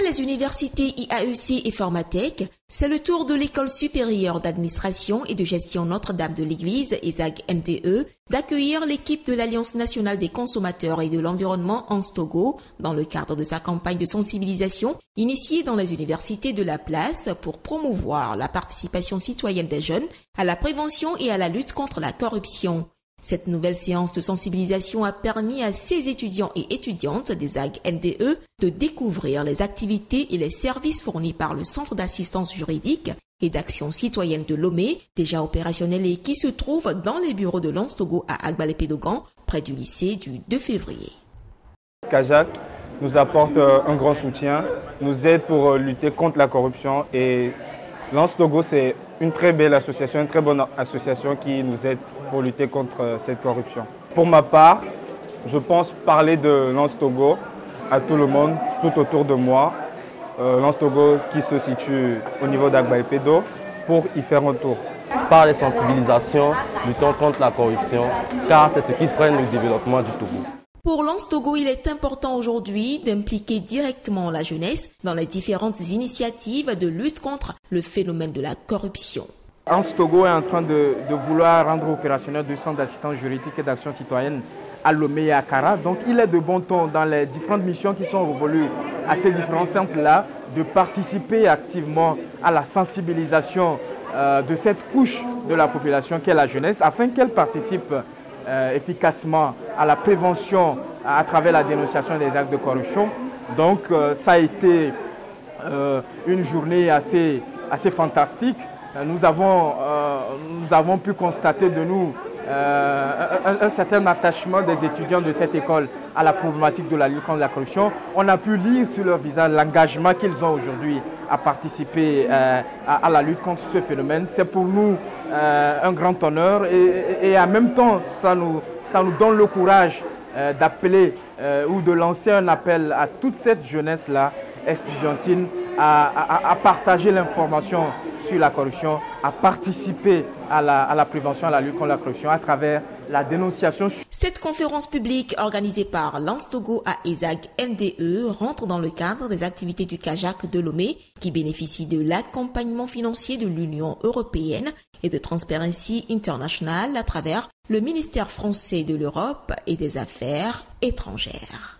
Après les universités IAEC et Formatec, c'est le tour de l'École supérieure d'administration et de gestion Notre-Dame de l'Église, ESAG NDE, d'accueillir l'équipe de l'Alliance nationale des consommateurs et de l'environnement ANSTOGO dans le cadre de sa campagne de sensibilisation initiée dans les universités de la place pour promouvoir la participation citoyenne des jeunes à la prévention et à la lutte contre la corruption. Cette nouvelle séance de sensibilisation a permis à ces étudiants et étudiantes des AG NDE de découvrir les activités et les services fournis par le Centre d'assistance juridique et d'action citoyenne de Lomé, déjà opérationnel et qui se trouve dans les bureaux de l'ANSTOGO à Agbalé-Pédogan, près du lycée du 2 février. CAJAC nous apporte un grand soutien, nous aide pour lutter contre la corruption et l'ANSTOGO c'est une très belle association, une très bonne association qui nous aide pour lutter contre cette corruption. Pour ma part, je pense parler de l'ANSTOGO à tout le monde, tout autour de moi. L'ANSTOGO qui se situe au niveau d'Agbalé-Pédo pour y faire un tour. Par les sensibilisations, luttons contre la corruption, car c'est ce qui freine le développement du Togo. Pour l'ANSTOGO, il est important aujourd'hui d'impliquer directement la jeunesse dans les différentes initiatives de lutte contre le phénomène de la corruption. ANSTOGO est en train de vouloir rendre opérationnel le centre d'assistance juridique et d'action citoyenne à Lomé et à Kara. Donc il est de bon ton dans les différentes missions qui sont révolues à ces différents centres-là de participer activement à la sensibilisation de cette couche de la population qu'est la jeunesse afin qu'elle participe efficacement à la prévention à travers la dénonciation des actes de corruption. Donc ça a été une journée assez fantastique. Nous avons pu constater de nous un certain attachement des étudiants de cette école à la problématique de la lutte contre la corruption. On a pu lire sur leur visage l'engagement qu'ils ont aujourd'hui à participer à la lutte contre ce phénomène. C'est pour nous un grand honneur et en même temps ça nous donne le courage d'appeler ou de lancer un appel à toute cette jeunesse-là estudiantine à partager l'information sur la corruption, à participer à la prévention, à la lutte contre la corruption à travers la dénonciation. Cette conférence publique organisée par l'ANSTOGO à ESAG NDE rentre dans le cadre des activités du CAJAC de Lomé qui bénéficie de l'accompagnement financier de l'Union européenne et de Transparency International à travers le ministère français de l'Europe et des Affaires étrangères.